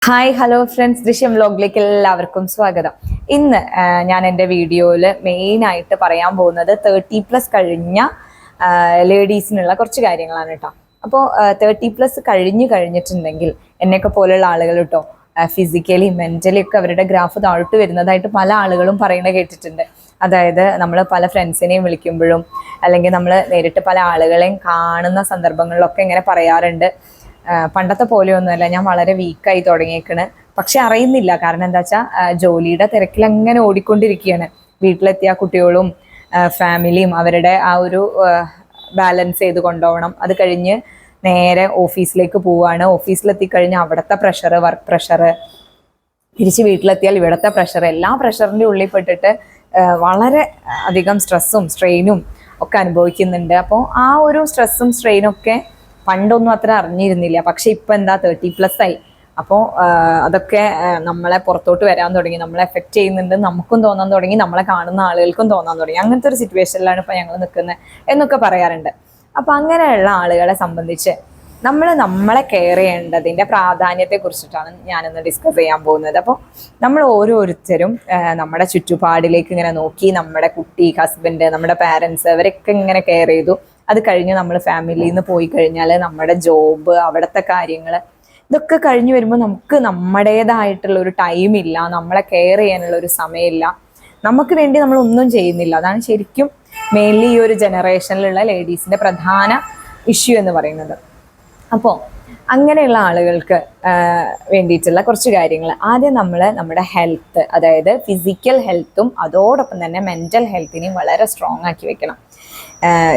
Hi hello friends, ദൃശ്യം വ്ലോഗിലേക്ക് എല്ലാവർക്കും സ്വാഗതം. ഇന്ന് ഞാൻ എൻ്റെ വീഡിയോയിൽ മെയിനായിട്ട് പറയാൻ പോകുന്നത് 30+ കഴിഞ്ഞ ലേഡീസിനുള്ള കുറച്ച് കാര്യങ്ങളാണ് കേട്ടോ. അപ്പോൾ 30+ കഴിഞ്ഞിട്ടുണ്ടെങ്കിൽ എന്നെയൊക്കെ പോലെയുള്ള ആളുകൾ കേട്ടോ, ഫിസിക്കലി മെൻ്റലി ഒക്കെ അവരുടെ ഗ്രാഫ് താഴോട്ട് വരുന്നതായിട്ട് പല ആളുകളും പറയുന്നത് കേട്ടിട്ടുണ്ട്. അതായത് നമ്മൾ പല ഫ്രണ്ട്സിനെയും വിളിക്കുമ്പോഴും അല്ലെങ്കിൽ നമ്മൾ നേരിട്ട് പല ആളുകളെയും കാണുന്ന സന്ദർഭങ്ങളിലൊക്കെ ഇങ്ങനെ പറയാറുണ്ട്, പണ്ടത്തെ പോലെയൊന്നുമല്ല, ഞാൻ വളരെ വീക്കായി തുടങ്ങിയേക്കണ്. പക്ഷെ അറിയുന്നില്ല. കാരണം എന്താ വെച്ചാൽ ജോലിയുടെ തിരക്കിൽ അങ്ങനെ ഓടിക്കൊണ്ടിരിക്കുകയാണ്. വീട്ടിലെത്തിയ കുട്ടികളും ഫാമിലിയും അവരുടെ ആ ഒരു ബാലൻസ് ചെയ്ത് കൊണ്ടുപോകണം. അത് കഴിഞ്ഞ് നേരെ ഓഫീസിലേക്ക് പോവുകയാണ്. ഓഫീസിലെത്തിക്കഴിഞ്ഞാൽ അവിടുത്തെ പ്രഷർ, വർക്ക് പ്രഷർ, തിരിച്ച് വീട്ടിലെത്തിയാൽ ഇവിടുത്തെ പ്രഷർ, എല്ലാ പ്രഷറിൻ്റെ ഉള്ളിൽ പെട്ടിട്ട് വളരെ അധികം സ്ട്രെസ്സും സ്ട്രെയിനും ഒക്കെ അനുഭവിക്കുന്നുണ്ട്. അപ്പോൾ ആ ഒരു സ്ട്രെസ്സും സ്ട്രെയിനും ഒക്കെ പണ്ടൊന്നും അത്ര അറിഞ്ഞിരുന്നില്ല. പക്ഷെ ഇപ്പം എന്താ 30+ ആയി. അപ്പോൾ അതൊക്കെ നമ്മളെ പുറത്തോട്ട് വരാൻ തുടങ്ങി, നമ്മളെ എഫക്റ്റ് ചെയ്യുന്നുണ്ട്, നമുക്കും തോന്നാൻ തുടങ്ങി, നമ്മളെ കാണുന്ന ആളുകൾക്കും തോന്നാൻ തുടങ്ങി. അങ്ങനത്തെ ഒരു സിറ്റുവേഷനിലാണ് ഇപ്പം ഞങ്ങൾ നിൽക്കുന്നത് എന്നൊക്കെ പറയാറുണ്ട്. അപ്പം അങ്ങനെയുള്ള ആളുകളെ സംബന്ധിച്ച് നമ്മളെ കെയർ ചെയ്യേണ്ടതിൻ്റെ പ്രാധാന്യത്തെക്കുറിച്ചിട്ടാണ് ഞാനിന്ന് ഡിസ്കസ് ചെയ്യാൻ പോകുന്നത്. അപ്പോൾ നമ്മൾ ഓരോരുത്തരും നമ്മുടെ ചുറ്റുപാടിലേക്ക് ഇങ്ങനെ നോക്കി, നമ്മുടെ കുട്ടി, ഹസ്ബൻഡ്, നമ്മുടെ പാരൻസ്, അവരൊക്കെ ഇങ്ങനെ കെയർ ചെയ്തു. അത് കഴിഞ്ഞ് നമ്മൾ ഫാമിലിയിൽ നിന്ന് പോയി കഴിഞ്ഞാൽ നമ്മുടെ ജോബ്, അവിടുത്തെ കാര്യങ്ങൾ, ഇതൊക്കെ കഴിഞ്ഞ് വരുമ്പോൾ നമുക്ക് നമ്മുടേതായിട്ടുള്ള ഒരു ടൈമില്ല, നമ്മളെ കെയർ ചെയ്യാനുള്ള ഒരു സമയമില്ല, നമുക്ക് വേണ്ടി നമ്മൾ ഒന്നും ചെയ്യുന്നില്ല. അതാണ് ശരിക്കും മെയിൻലി ഈ ഒരു ജനറേഷനിലുള്ള ലേഡീസിൻ്റെ പ്രധാന ഇഷ്യൂ എന്ന് പറയുന്നത്. അപ്പോൾ അങ്ങനെയുള്ള ആളുകൾക്ക് വേണ്ടിയിട്ടുള്ള കുറച്ച് കാര്യങ്ങൾ. ആദ്യം നമ്മുടെ ഹെൽത്ത്, അതായത് ഫിസിക്കൽ ഹെൽത്തും അതോടൊപ്പം തന്നെ മെൻ്റൽ ഹെൽത്തിനെയും വളരെ സ്ട്രോങ് ആക്കി വെക്കണം.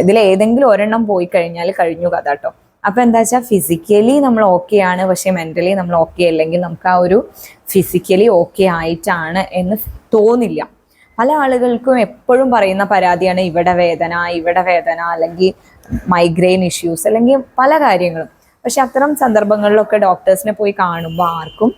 ഇതിലേതെങ്കിലും ഒരെണ്ണം പോയി കഴിഞ്ഞാൽ കഴിഞ്ഞു കഥ കേട്ടോ. അപ്പോൾ എന്താ വെച്ചാൽ ഫിസിക്കലി നമ്മൾ ഓക്കെ ആണ്, പക്ഷേ മെൻ്റലി നമ്മൾ ഓക്കെ അല്ലെങ്കിൽ നമുക്ക് ആ ഒരു ഫിസിക്കലി ഓക്കെ ആയിട്ടാണ് എന്ന് തോന്നില്ല. പല ആളുകൾക്കും എപ്പോഴും പറയുന്ന പരാതിയാണ് ഇവിടെ വേദന അല്ലെങ്കിൽ മൈഗ്രെയിൻ ഇഷ്യൂസ് അല്ലെങ്കിൽ പല കാര്യങ്ങളും. പക്ഷെ അത്തരം സന്ദർഭങ്ങളിലൊക്കെ ഡോക്ടേഴ്സിനെ പോയി കാണുമ്പോൾ ആർക്കും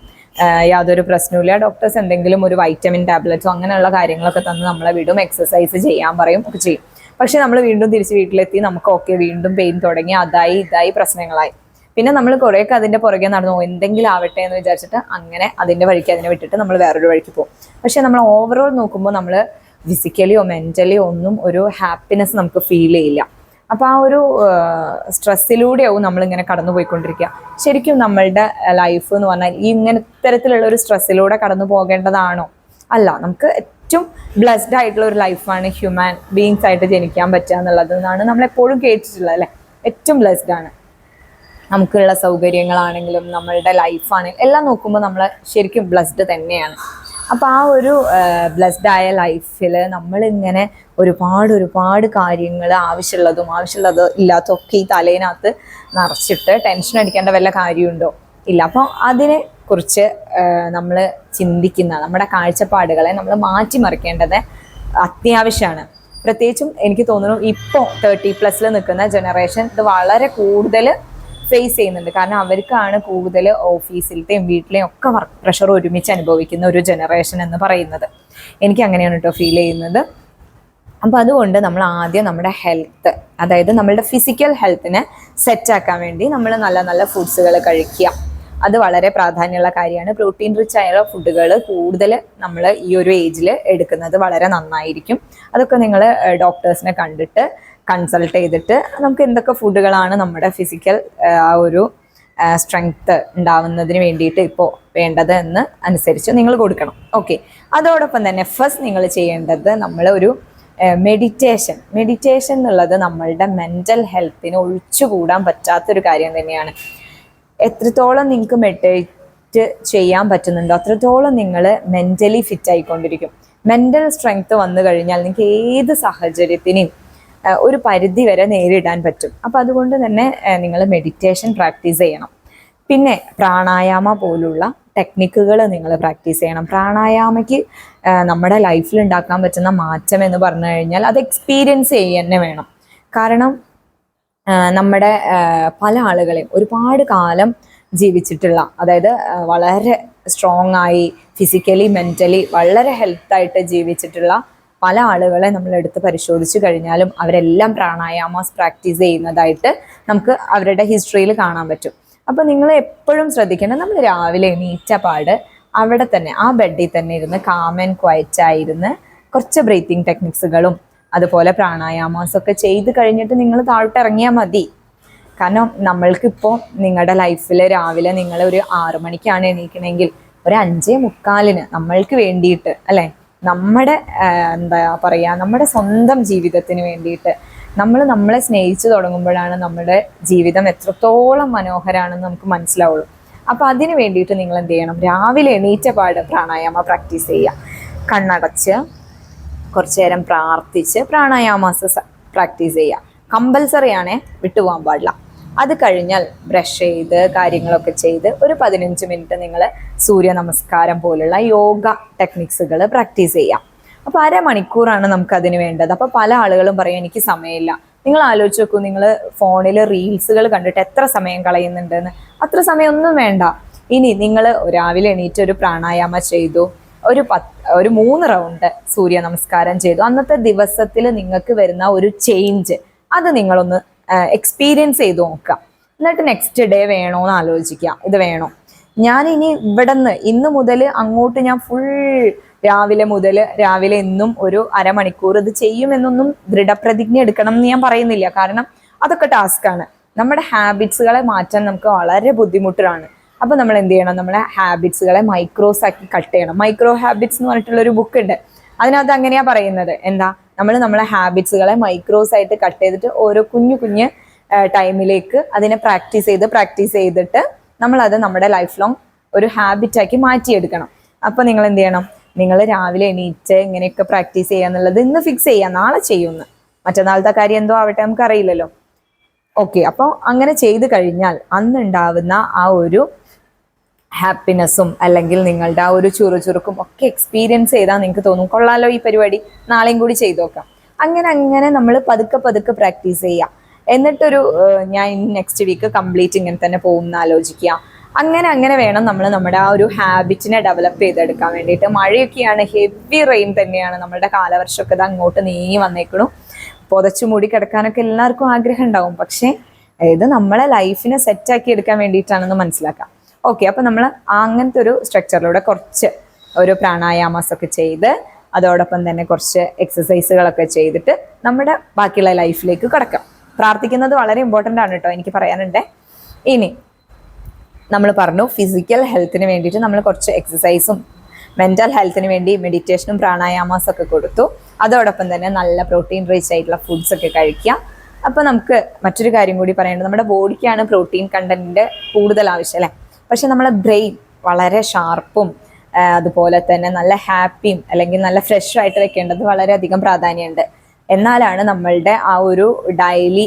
യാതൊരു പ്രശ്നവുമില്ല. ഡോക്ടേഴ്സ് എന്തെങ്കിലും ഒരു വൈറ്റമിൻ ടാബ്ലറ്റ്സോ അങ്ങനെയുള്ള കാര്യങ്ങളൊക്കെ തന്ന് നമ്മളെ വിടും, എക്സസൈസ് ചെയ്യാൻ പറയും, ഒക്കെ ചെയ്യും. പക്ഷെ നമ്മൾ വീണ്ടും തിരിച്ച് വീട്ടിലെത്തി നമുക്ക് ഓക്കെ, വീണ്ടും പെയിൻ തുടങ്ങി, ഇതായി പ്രശ്നങ്ങളായി. പിന്നെ നമ്മൾ കുറേയൊക്കെ അതിൻ്റെ പുറകെ നടന്നു, എന്തെങ്കിലും ആവട്ടെ എന്ന് വിചാരിച്ചിട്ട് അങ്ങനെ അതിൻ്റെ വഴിക്ക് അതിനെ വിട്ടിട്ട് നമ്മൾ വേറൊരു വഴിക്ക് പോകും. പക്ഷെ നമ്മൾ ഓവറോൾ നോക്കുമ്പോൾ നമ്മൾ ഫിസിക്കലിയോ മെൻ്റലിയോ ഒന്നും ഒരു ഹാപ്പിനെസ് നമുക്ക് ഫീൽ ചെയ്യില്ല. അപ്പോൾ ആ ഒരു സ്ട്രെസ്സിലൂടെയാവും നമ്മളിങ്ങനെ കടന്നു പോയിക്കൊണ്ടിരിക്കുക. ശരിക്കും നമ്മളുടെ ലൈഫ് എന്ന് പറഞ്ഞാൽ ഈ ഇത്തരത്തിലുള്ള ഒരു സ്ട്രെസ്സിലൂടെ കടന്നു പോകേണ്ടതാണോ? അല്ല. നമുക്ക് ഏറ്റവും ബ്ലെസ്ഡ് ആയിട്ടുള്ള ഒരു ലൈഫാണ് ഹ്യൂമൻ ബീയിങ്സ് ആയിട്ട് ജനിക്കാൻ പറ്റുക എന്നുള്ളതെന്നാണ് നമ്മളെപ്പോഴും കേട്ടിട്ടുള്ളത്, അല്ലേ? ഏറ്റവും ബ്ലെസ്ഡ് ആണ്. നമുക്കുള്ള സൗകര്യങ്ങളാണെങ്കിലും നമ്മളുടെ ലൈഫാണെങ്കിലും എല്ലാം നോക്കുമ്പോൾ നമ്മൾ ശരിക്കും ബ്ലെസ്ഡ് തന്നെയാണ്. അപ്പോൾ ആ ഒരു ബ്ലെസ്ഡ് ആയ ലൈഫിൽ നമ്മളിങ്ങനെ ഒരുപാട് കാര്യങ്ങൾ ആവശ്യമുള്ളതും ഇല്ലാത്തതൊക്കെ ഈ തലേനകത്ത് നിറച്ചിട്ട് ടെൻഷൻ അടിക്കേണ്ട വല്ല കാര്യമുണ്ടോ? ഇല്ല. അപ്പോൾ അതിനെ കുറിച്ച് നമ്മൾ ചിന്തിക്കുന്ന നമ്മുടെ കാഴ്ചപ്പാടുകളെ നമ്മൾ മാറ്റിമറിക്കേണ്ടത് അത്യാവശ്യമാണ്. പ്രത്യേകിച്ചും എനിക്ക് തോന്നുന്നു ഇപ്പോൾ 30+ നിൽക്കുന്ന ജനറേഷൻ ഇത് വളരെ കൂടുതൽ ഫേസ് ചെയ്യുന്നുണ്ട്. കാരണം അവർക്കാണ് കൂടുതൽ ഓഫീസിലത്തെയും വീട്ടിലെയും ഒക്കെ വർക്ക് പ്രഷർ ഒരുമിച്ച് അനുഭവിക്കുന്ന ഒരു ജനറേഷൻ എന്ന് പറയുന്നത്. എനിക്ക് അങ്ങനെയാണ് കേട്ടോ ഫീൽ ചെയ്യുന്നത്. അപ്പോൾ അതുകൊണ്ട് നമ്മൾ ആദ്യം നമ്മുടെ ഹെൽത്ത്, അതായത് നമ്മളുടെ ഫിസിക്കൽ ഹെൽത്തിനെ സെറ്റാക്കാൻ വേണ്ടി നമ്മൾ നല്ല നല്ല ഫുഡ്സുകൾ കഴിക്കുക. അത് വളരെ പ്രാധാന്യമുള്ള കാര്യമാണ്. പ്രോട്ടീൻ റിച്ച് ആയ ഫുഡുകൾ കൂടുതൽ നമ്മൾ ഈ ഒരു ഏജിൽ എടുക്കുന്നത് വളരെ നന്നായിരിക്കും. അതൊക്കെ നിങ്ങൾ ഡോക്ടേഴ്സിനെ കണ്ടിട്ട് കൺസൾട്ട് ചെയ്തിട്ട് നമുക്ക് എന്തൊക്കെ ഫുഡുകളാണ് നമ്മുടെ ഫിസിക്കൽ ആ ഒരു സ്ട്രെങ്ത്ത് ഉണ്ടാവുന്നതിന് വേണ്ടിയിട്ട് ഇപ്പോൾ വേണ്ടത് എന്ന് അനുസരിച്ച് നിങ്ങൾ കൊടുക്കണം. ഓക്കെ. അതോടൊപ്പം തന്നെ ഫസ്റ്റ് നിങ്ങൾ ചെയ്യേണ്ടത് നമ്മളൊരു മെഡിറ്റേഷൻ എന്നുള്ളത് നമ്മളുടെ മെൻ്റൽ ഹെൽത്തിന് ഒഴിച്ചുകൂടാൻ പറ്റാത്തൊരു കാര്യം തന്നെയാണ്. എത്രത്തോളം നിങ്ങൾക്ക് മെഡിറ്റേറ്റ് ചെയ്യാൻ പറ്റുന്നുണ്ടോ അത്രത്തോളം നിങ്ങൾ മെൻ്റലി ഫിറ്റ് ആയിക്കൊണ്ടിരിക്കും. മെൻ്റൽ സ്ട്രെങ്ത്ത് വന്നു കഴിഞ്ഞാൽ നിങ്ങൾക്ക് ഏത് സാഹചര്യത്തിനെയും ഒരു പരിധി വരെ നേരിടാൻ പറ്റും. അപ്പോൾ അതുകൊണ്ട് തന്നെ നിങ്ങൾ മെഡിറ്റേഷൻ പ്രാക്ടീസ് ചെയ്യണം. പിന്നെ പ്രാണായാമ പോലുള്ള ടെക്നിക്കുകൾ നിങ്ങൾ പ്രാക്ടീസ് ചെയ്യണം. പ്രാണായാമയ്ക്ക് നമ്മുടെ ലൈഫിൽ ഉണ്ടാക്കാൻ പറ്റുന്ന മാറ്റം എന്ന് പറഞ്ഞു കഴിഞ്ഞാൽ അത് എക്സ്പീരിയൻസ് ചെയ്യുക തന്നെ വേണം. കാരണം നമ്മുടെ പല ആളുകളെയും ഒരുപാട് കാലം ജീവിച്ചിട്ടുള്ള, അതായത് വളരെ സ്ട്രോങ് ആയി ഫിസിക്കലി മെൻ്റലി വളരെ ഹെൽത്തായിട്ട് ജീവിച്ചിട്ടുള്ള പല ആളുകളെ നമ്മൾ എടുത്ത് പരിശോധിച്ച് കഴിഞ്ഞാലും അവരെല്ലാം പ്രാണായാമാസ് പ്രാക്ടീസ് ചെയ്യുന്നതായിട്ട് നമുക്ക് അവരുടെ ഹിസ്റ്ററിയിൽ കാണാൻ പറ്റും. അപ്പോൾ നിങ്ങൾ എപ്പോഴും ശ്രദ്ധിക്കണം, നമ്മൾ രാവിലെ എണീറ്റ പാട് അവിടെ തന്നെ ആ ബെഡിൽ തന്നെ ഇരുന്ന് കാം ആൻഡ് ക്വയറ്റ് ആയിരുന്ന് കുറച്ച് ബ്രീത്തിങ് ടെക്നിക്സുകളും അതുപോലെ പ്രാണായാമസൊക്കെ ചെയ്ത് കഴിഞ്ഞിട്ട് നിങ്ങൾ താഴോട്ട് ഇറങ്ങിയാൽ മതി. കാരണം നമ്മൾക്കിപ്പോൾ നിങ്ങളുടെ ലൈഫിൽ രാവിലെ നിങ്ങൾ ഒരു 6 മണിക്കാണ് എണീക്കണമെങ്കിൽ ഒരു 5:45 നമ്മൾക്ക് വേണ്ടിയിട്ട് അല്ലേ, നമ്മുടെ എന്താ പറയുക, നമ്മുടെ സ്വന്തം ജീവിതത്തിന് വേണ്ടിയിട്ട് നമ്മൾ നമ്മളെ സ്നേഹിച്ചു തുടങ്ങുമ്പോഴാണ് നമ്മുടെ ജീവിതം എത്രത്തോളം മനോഹരമാണെന്ന് നമുക്ക് മനസ്സിലാവുള്ളൂ. അപ്പോൾ അതിന് വേണ്ടിയിട്ട് നിങ്ങൾ എന്ത് ചെയ്യണം, രാവിലെ എണീറ്റ പാട് പ്രാണായാമ പ്രാക്ടീസ് ചെയ്യുക. കണ്ണടച്ച് കുറച്ചു നേരം പ്രാർത്ഥിച്ച് പ്രാണായാമാസ് പ്രാക്ടീസ് ചെയ്യുക. കമ്പൽസറി ആണേ, വിട്ടുപോകാൻ പാടില്ല. അത് കഴിഞ്ഞാൽ ബ്രഷ് ചെയ്ത് കാര്യങ്ങളൊക്കെ ചെയ്ത് ഒരു 15 മിനിറ്റ് നിങ്ങൾ സൂര്യ നമസ്കാരം പോലുള്ള യോഗ ടെക്നിക്സുകൾ പ്രാക്ടീസ് ചെയ്യാം. അപ്പോൾ 1/2 മണിക്കൂറാണ് നമുക്കതിന് വേണ്ടത്. അപ്പോൾ പല ആളുകളും പറയും എനിക്ക് സമയമില്ല. നിങ്ങൾ ആലോചിച്ച് നോക്കൂ, നിങ്ങൾ ഫോണിൽ റീൽസുകൾ കണ്ടിട്ട് എത്ര സമയം കളയുന്നുണ്ടെന്ന്. അത്ര സമയമൊന്നും വേണ്ട. ഇനി നിങ്ങൾ രാവിലെ എണീറ്റ് ഒരു പ്രാണായാമ ചെയ്തു, ഒരു 3 റൗണ്ട് സൂര്യ നമസ്കാരം ചെയ്തു, അന്നത്തെ ദിവസത്തിൽ നിങ്ങൾക്ക് വരുന്ന ഒരു ചേഞ്ച് അത് നിങ്ങളൊന്ന് എക്സ്പീരിയൻസ് ചെയ്ത് നോക്കുക. എന്നിട്ട് നെക്സ്റ്റ് ഡേ വേണോന്ന് ആലോചിക്കുക, ഇത് വേണോ, ഞാൻ ഇനി ഇന്ന് മുതൽ അങ്ങോട്ട് ഞാൻ ഫുൾ രാവിലെ എന്നും ഒരു 1/2 മണിക്കൂർ ഇത് ചെയ്യുമെന്നൊന്നും ദൃഢപ്രതിജ്ഞ എടുക്കണം എന്ന് ഞാൻ പറയുന്നില്ല. കാരണം അതൊക്കെ ടാസ്ക്കാണ്. നമ്മുടെ ഹാബിറ്റ്സുകളെ മാറ്റാൻ നമുക്ക് വളരെ ബുദ്ധിമുട്ടാണ്. അപ്പോൾ നമ്മൾ എന്ത് ചെയ്യണം, നമ്മളെ ഹാബിറ്റ്സുകളെ മൈക്രോസ് ആക്കി കട്ട് ചെയ്യണം. മൈക്രോ ഹാബിറ്റ്സ് എന്ന് പറഞ്ഞിട്ടുള്ളൊരു ബുക്ക് ഉണ്ട്. അതിനകത്ത് അങ്ങനെയാ പറയുന്നത്, എന്താ, നമ്മളെ ഹാബിറ്റ്സുകളെ മൈക്രോസ് ആയിട്ട് കട്ട് ചെയ്തിട്ട് ഓരോ കുഞ്ഞു ടൈമിലേക്ക് അതിനെ പ്രാക്ടീസ് ചെയ്തിട്ട് നമ്മളത് നമ്മുടെ ലൈഫ് ലോങ് ഒരു ഹാബിറ്റാക്കി മാറ്റിയെടുക്കണം. അപ്പോൾ നിങ്ങൾ എന്ത് ചെയ്യണം, നിങ്ങൾ രാവിലെ എണീറ്റ് ഇങ്ങനെയൊക്കെ പ്രാക്ടീസ് ചെയ്യുക എന്നുള്ളത് ഇന്ന് ഫിക്സ് ചെയ്യുക, നാളെ ചെയ്യുമെന്ന്. മറ്റന്നാളത്തെ കാര്യം എന്തോ ആവട്ടെ, നമുക്കറിയില്ലല്ലോ. ഓക്കെ, അപ്പോൾ അങ്ങനെ ചെയ്ത് കഴിഞ്ഞാൽ അന്നുണ്ടാവുന്ന ആ ഒരു ഹാപ്പിനെസ്സും അല്ലെങ്കിൽ നിങ്ങളുടെ ആ ഒരു ചുറുചുറുക്കും ഒക്കെ എക്സ്പീരിയൻസ് ചെയ്താൽ നിങ്ങൾക്ക് തോന്നും കൊള്ളാലോ ഈ പരിപാടി, നാളെയും കൂടി ചെയ്തു നോക്കാം. അങ്ങനെ നമ്മൾ പതുക്കെ പ്രാക്ടീസ് ചെയ്യുക. എന്നിട്ടൊരു ഞാൻ നെക്സ്റ്റ് വീക്ക് കംപ്ലീറ്റ് ഇങ്ങനെ തന്നെ പോകുമെന്ന് ആലോചിക്കുക. അങ്ങനെ വേണം നമ്മൾ നമ്മുടെ ആ ഒരു ഹാബിറ്റിനെ ഡെവലപ്പ് ചെയ്തെടുക്കാൻ വേണ്ടിയിട്ട്. മഴയൊക്കെയാണ്, ഹെവി റെയിൻ തന്നെയാണ്, നമ്മളുടെ കാലവർഷമൊക്കെ ഇത് അങ്ങോട്ട് നീങ്ങി വന്നേക്കണു. പുതച്ചു മൂടി കിടക്കാനൊക്കെ എല്ലാവർക്കും ആഗ്രഹം ഉണ്ടാവും. പക്ഷേ ഇത് നമ്മളെ ലൈഫിനെ സെറ്റാക്കി എടുക്കാൻ വേണ്ടിയിട്ടാണെന്ന് മനസ്സിലാക്കാം. ഓക്കെ, അപ്പോൾ നമ്മൾ അങ്ങനത്തെ ഒരു സ്ട്രക്ചറിലൂടെ കുറച്ച് ഒരു പ്രാണായാമസൊക്കെ ചെയ്ത് അതോടൊപ്പം തന്നെ കുറച്ച് എക്സസൈസുകളൊക്കെ ചെയ്തിട്ട് നമ്മുടെ ബാക്കിയുള്ള ലൈഫിലേക്ക് കടക്കാം. പ്രാർത്ഥിക്കുന്നത് വളരെ ഇമ്പോർട്ടൻ്റ് ആണ് കേട്ടോ, എനിക്ക് പറയാനുണ്ട്. ഇനി നമ്മൾ പറഞ്ഞു ഫിസിക്കൽ ഹെൽത്തിന് വേണ്ടിയിട്ട് നമ്മൾ കുറച്ച് എക്സസൈസും മെൻ്റൽ ഹെൽത്തിന് വേണ്ടി മെഡിറ്റേഷനും പ്രാണായാമസൊക്കെ കൊടുത്തു. അതോടൊപ്പം തന്നെ നല്ല പ്രോട്ടീൻ റിച്ച് ആയിട്ടുള്ള ഫുഡ്സൊക്കെ കഴിക്കുക. അപ്പോൾ നമുക്ക് മറ്റൊരു കാര്യം കൂടി പറയേണ്ടത്, നമ്മുടെ ബോഡിക്കാണ് പ്രോട്ടീൻ കണ്ടൻറ്റ് കൂടുതൽ ആവശ്യം അല്ലേ. പക്ഷെ നമ്മളെ ബ്രെയിൻ വളരെ ഷാർപ്പും അതുപോലെ തന്നെ നല്ല ഹാപ്പിയും അല്ലെങ്കിൽ നല്ല ഫ്രഷ് ആയിട്ട് വെക്കേണ്ടത് വളരെയധികം പ്രാധാന്യമുണ്ട്. എന്നാലാണ് നമ്മളുടെ ആ ഒരു ഡെയിലി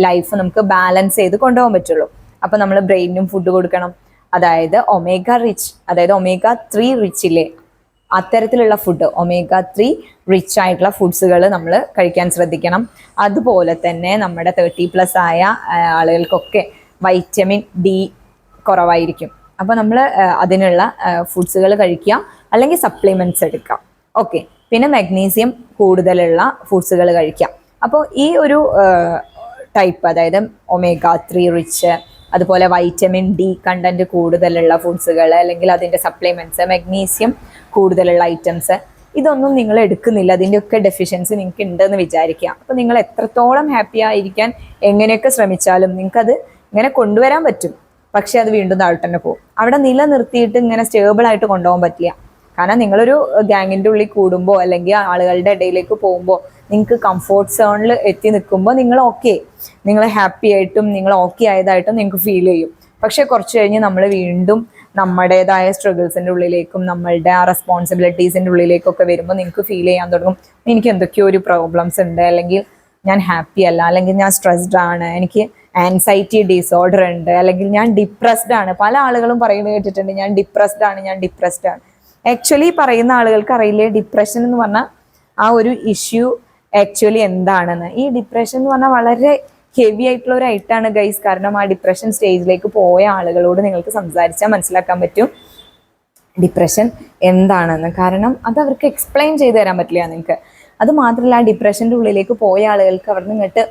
ലൈഫ് നമുക്ക് ബാലൻസ് ചെയ്ത് കൊണ്ടുപോകാൻ പറ്റുള്ളൂ. അപ്പോൾ നമ്മൾ ബ്രെയിനും ഫുഡ് കൊടുക്കണം. അതായത് omega-3 റിച്ച് ഇല്ലേ, അത്തരത്തിലുള്ള ഫുഡ് omega-3 റിച്ച് ആയിട്ടുള്ള ഫുഡ്സുകൾ നമ്മൾ കഴിക്കാൻ ശ്രദ്ധിക്കണം. അതുപോലെ തന്നെ നമ്മുടെ 30+ ആയ ആളുകൾക്കൊക്കെ വൈറ്റമിൻ ഡി കുറവായിരിക്കും. അപ്പോൾ നമ്മൾ അതിനുള്ള ഫുഡ്സുകൾ കഴിക്കുക, അല്ലെങ്കിൽ സപ്ലിമെൻറ്റ്സ് എടുക്കാം. ഓക്കെ, പിന്നെ മഗ്നീഷ്യം കൂടുതലുള്ള ഫുഡ്സുകൾ കഴിക്കാം. അപ്പോൾ ഈ ഒരു ടൈപ്പ്, അതായത് omega-3 റിച്ച്, അതുപോലെ വൈറ്റമിൻ ഡി കണ്ടന്റ് കൂടുതലുള്ള ഫുഡ്സുകൾ അല്ലെങ്കിൽ അതിൻ്റെ സപ്ലിമെൻറ്റ്സ്, മഗ്നീഷ്യം കൂടുതലുള്ള ഐറ്റംസ്, ഇതൊന്നും നിങ്ങൾ എടുക്കുന്നില്ല, അതിൻ്റെയൊക്കെ ഡെഫിഷ്യൻസി നിങ്ങൾക്ക് ഉണ്ടെന്ന് വിചാരിക്കുക. അപ്പോൾ നിങ്ങൾ എത്രത്തോളം ഹാപ്പി ആയിരിക്കാൻ എങ്ങനെയൊക്കെ ശ്രമിച്ചാലും നിങ്ങൾക്കത് ഇങ്ങനെ കൊണ്ടുവരാൻ പറ്റും. പക്ഷെ അത് വീണ്ടും താഴോട്ട് തന്നെ പോകും. അവിടെ നിലനിർത്തിയിട്ട് ഇങ്ങനെ സ്റ്റേബിളായിട്ട് കൊണ്ടുപോകാൻ പറ്റില്ല. കാരണം നിങ്ങളൊരു ഗ്യാങ്ങിൻ്റെ ഉള്ളിൽ കൂടുമ്പോൾ അല്ലെങ്കിൽ ആളുകളുടെ ഇടയിലേക്ക് പോകുമ്പോൾ നിങ്ങൾക്ക് കംഫോർട്ട് സോണിൽ എത്തി നിൽക്കുമ്പോൾ നിങ്ങൾ ഹാപ്പി ആയിട്ടും നിങ്ങൾ ഓക്കെ ആയതായിട്ടും നിങ്ങൾക്ക് ഫീൽ ചെയ്യും. പക്ഷെ കുറച്ച് കഴിഞ്ഞ് നമ്മൾ വീണ്ടും നമ്മുടേതായ സ്ട്രഗിൾസിൻ്റെ ഉള്ളിലേക്കും നമ്മളുടെ ആ റെസ്പോൺസിബിലിറ്റീസിൻ്റെ ഉള്ളിലേക്കൊക്കെ വരുമ്പോൾ നിങ്ങൾക്ക് ഫീൽ ചെയ്യാൻ തുടങ്ങും, എനിക്ക് എന്തൊക്കെയോ ഒരു പ്രോബ്ലംസ് ഉണ്ട്, അല്ലെങ്കിൽ ഞാൻ ഹാപ്പി അല്ല, അല്ലെങ്കിൽ ഞാൻ സ്ട്രെസ്ഡ് ആണ്, എനിക്ക് ആൻസൈറ്റി ഡിസോർഡർ ഉണ്ട്, അല്ലെങ്കിൽ ഞാൻ ഡിപ്രസ്ഡ് ആണ്. പല ആളുകളും പറയുന്നത് കേട്ടിട്ടുണ്ട്, ഞാൻ ഡിപ്രസ്ഡ് ആണ്. ആക്ച്വലി പറയുന്ന ആളുകൾക്ക് അറിയില്ലേ ഡിപ്രഷൻ എന്ന് പറഞ്ഞാൽ ആ ഒരു ഇഷ്യൂ ആക്ച്വലി എന്താണെന്ന്. ഈ ഡിപ്രഷൻ എന്ന് പറഞ്ഞാൽ വളരെ ഹെവി ആയിട്ടുള്ള ഒരു ഐറ്റാണ് ഗൈസ്. കാരണം ആ ഡിപ്രഷൻ സ്റ്റേജിലേക്ക് പോയ ആളുകളോട് നിങ്ങൾക്ക് സംസാരിച്ചാൽ മനസ്സിലാക്കാൻ പറ്റും ഡിപ്രഷൻ എന്താണെന്ന്. കാരണം അത് അവർക്ക് എക്സ്പ്ലെയിൻ ചെയ്ത് തരാൻ പറ്റില്ല നിങ്ങൾക്ക്. അത് മാത്രമല്ല, ആ ഡിപ്രഷൻ്റെ ഉള്ളിലേക്ക് പോയ ആളുകൾക്ക് അവിടെ നിന്ന് ഇങ്ങോട്ട്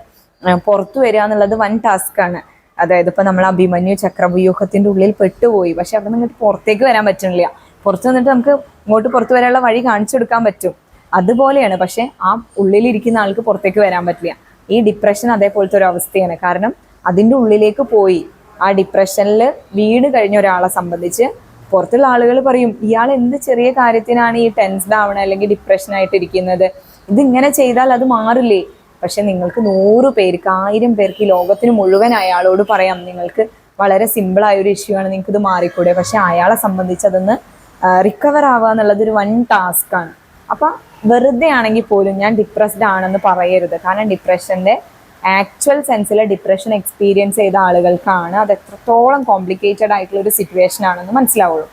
പുറത്തു വരിക എന്നുള്ളത് വൻ ടാസ്ക്കാണ്. അതായത് ഇപ്പൊ നമ്മൾ അഭിമന്യു ചക്രവ്യൂഹത്തിന്റെ ഉള്ളിൽ പെട്ടുപോയി, പക്ഷെ അവിടെ നിന്ന് പുറത്തേക്ക് വരാൻ പറ്റുന്നില്ല. പുറത്ത് നിന്നിട്ട് നമുക്ക് ഇങ്ങോട്ട് പുറത്ത് വരാനുള്ള വഴി കാണിച്ചു കൊടുക്കാൻ പറ്റും, അതുപോലെയാണ്. പക്ഷെ ആ ഉള്ളിലിരിക്കുന്ന ആൾക്ക് പുറത്തേക്ക് വരാൻ പറ്റില്ല. ഈ ഡിപ്രഷൻ അതേപോലത്തെ ഒരു അവസ്ഥയാണ്. കാരണം അതിൻ്റെ ഉള്ളിലേക്ക് പോയി ആ ഡിപ്രഷനിൽ വീണ് കഴിഞ്ഞ ഒരാളെ സംബന്ധിച്ച് പുറത്തുള്ള ആളുകൾ പറയും, ഇയാൾ എന്ത് ചെറിയ കാര്യത്തിനാണ് ഈ ടെൻസ്ഡ് ആവണത് അല്ലെങ്കിൽ ഡിപ്രഷൻ ആയിട്ടിരിക്കുന്നത്, ഇതിങ്ങനെ ചെയ്താൽ അത് മാറില്ലേ? പക്ഷെ നിങ്ങൾക്ക് 100 പേർക്ക് 1000 പേർക്ക് ഈ ലോകത്തിന് മുഴുവൻ അയാളോട് പറയാം, നിങ്ങൾക്ക് വളരെ സിമ്പിളായ ഒരു ഇഷ്യൂ ആണ്, നിങ്ങൾക്ക് ഇത് മാറിക്കൂടെ. പക്ഷെ അയാളെ സംബന്ധിച്ച് അതൊന്ന് റിക്കവർ ആവുക എന്നുള്ളത് ഒരു വൻ ടാസ്ക്കാണ്. അപ്പം വെറുതെ ആണെങ്കിൽ പോലും ഞാൻ ഡിപ്രസ്ഡ് ആണെന്ന് പറയരുത്. കാരണം ഡിപ്രഷൻ്റെ ആക്ച്വൽ സെൻസിൽ ഡിപ്രഷൻ എക്സ്പീരിയൻസ് ചെയ്ത ആളുകൾക്കാണ് അത് എത്രത്തോളം കോംപ്ലിക്കേറ്റഡ് ആയിട്ടുള്ള ഒരു സിറ്റുവേഷൻ ആണെന്ന് മനസ്സിലാവുള്ളൂ.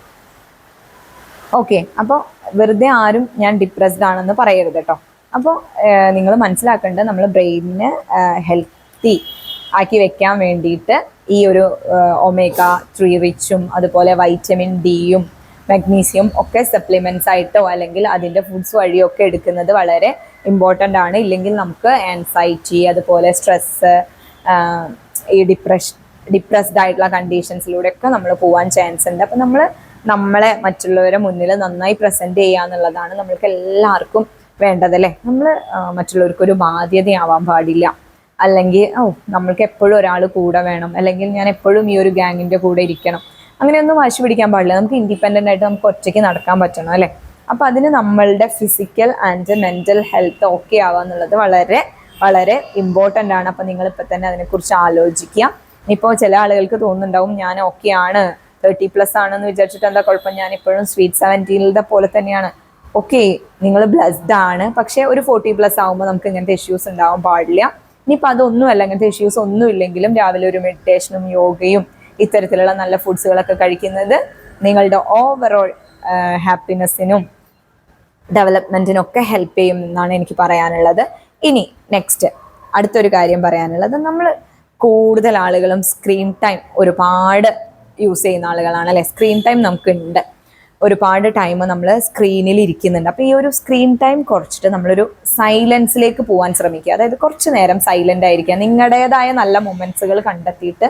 ഓക്കെ, അപ്പോൾ വെറുതെ ആരും ഞാൻ ഡിപ്രസ്ഡ് ആണെന്ന് പറയരുത് കേട്ടോ. അപ്പോൾ നിങ്ങൾ മനസ്സിലാക്കേണ്ടത് നമ്മൾ ബ്രെയിനിനെ ഹെൽത്തി ആക്കി വെക്കാൻ വേണ്ടിയിട്ട് ഈ ഒരു omega-3 റിച്ചും അതുപോലെ വൈറ്റമിൻ ഡിയും മഗ്നീഷ്യം ഒക്കെ സപ്ലിമെൻറ്റ്സ് ആയിട്ടോ അല്ലെങ്കിൽ അതിൻ്റെ ഫുഡ്സ് വഴിയോ ഒക്കെ എടുക്കുന്നത് വളരെ ഇമ്പോർട്ടൻ്റ് ആണ്. ഇല്ലെങ്കിൽ നമുക്ക് ആൻസൈറ്റി അതുപോലെ സ്ട്രെസ്സ് ഈ ഡിപ്രസ്ഡ് ആയിട്ടുള്ള കണ്ടീഷൻസിലൂടെയൊക്കെ നമ്മൾ പോകാൻ ചാൻസ് ഉണ്ട്. അപ്പം നമ്മളെ മറ്റുള്ളവരെ മുന്നിൽ നന്നായി പ്രസൻറ്റ് ചെയ്യുക എന്നുള്ളതാണ് നമ്മൾക്ക് എല്ലാവർക്കും വേണ്ടതല്ലേ. നമ്മൾ മറ്റുള്ളവർക്കൊരു ബാധ്യതയാവാൻ പാടില്ല. അല്ലെങ്കിൽ നമ്മൾക്ക് എപ്പോഴും ഒരാൾ കൂടെ വേണം, അല്ലെങ്കിൽ ഞാൻ എപ്പോഴും ഈ ഒരു ഗ്യാങ്ങിൻ്റെ കൂടെ ഇരിക്കണം, അങ്ങനെയൊന്നും വാശി പിടിക്കാൻ പാടില്ല. നമുക്ക് ഇൻഡിപെൻഡൻ്റ് ആയിട്ട് നമുക്ക് ഒറ്റയ്ക്ക് നടക്കാൻ പറ്റണം അല്ലേ. അപ്പോൾ അതിന് നമ്മളുടെ physical and mental health okay ആവുക എന്നുള്ളത് വളരെ വളരെ ഇമ്പോർട്ടൻ്റ് ആണ്. അപ്പോൾ നിങ്ങളിപ്പോൾ തന്നെ അതിനെക്കുറിച്ച് ആലോചിക്കുക. ഇപ്പോൾ ചില ആളുകൾക്ക് തോന്നുന്നുണ്ടാവും, ഞാൻ ഓക്കെ ആണ്, 30+ ആണെന്ന് വിചാരിച്ചിട്ട് എന്താ കുഴപ്പം, ഞാൻ ഇപ്പോഴും സ്വീറ്റ് 17 പോലെ തന്നെയാണ്. ഓക്കെ, നിങ്ങൾ ബ്ലെസ്ഡ് ആണ്, പക്ഷേ ഒരു 40+ ആകുമ്പോൾ നമുക്ക് ഇങ്ങനത്തെ ഇഷ്യൂസ് ഉണ്ടാവാൻ പാടില്ല. ഇനിയിപ്പോൾ അതൊന്നുമല്ല, ഇങ്ങനത്തെ ഇഷ്യൂസ് ഒന്നും ഇല്ലെങ്കിലും രാവിലെ ഒരു മെഡിറ്റേഷനും യോഗയും ഇത്തരത്തിലുള്ള നല്ല ഫുഡ്സുകളൊക്കെ കഴിക്കുന്നത് നിങ്ങളുടെ ഓവറോൾ ഹാപ്പിനെസ്സിനും ഡെവലപ്മെൻറ്റിനും ഒക്കെ ഹെൽപ്പ് ചെയ്യും എന്നാണ് എനിക്ക് പറയാനുള്ളത്. ഇനി നെക്സ്റ്റ് അടുത്തൊരു കാര്യം പറയാനുള്ളത്, നമ്മൾ കൂടുതൽ ആളുകളും സ്ക്രീൻ ടൈം ഒരുപാട് യൂസ് ചെയ്യുന്ന ആളുകളാണ് അല്ലേ. സ്ക്രീൻ ടൈം നമുക്കുണ്ട്, ഒരുപാട് ടൈം നമ്മൾ സ്ക്രീനിൽ ഇരിക്കുന്നുണ്ട്. അപ്പോൾ ഈ ഒരു സ്ക്രീൻ ടൈം കുറച്ചിട്ട് നമ്മളൊരു സൈലൻസിലേക്ക് പോകാൻ ശ്രമിക്കുക. അതായത് കുറച്ച് നേരം സൈലൻ്റ് ആയിരിക്കുക, നിങ്ങളുടേതായ നല്ല മൊമെൻറ്റ്സുകൾ കണ്ടെത്തിയിട്ട്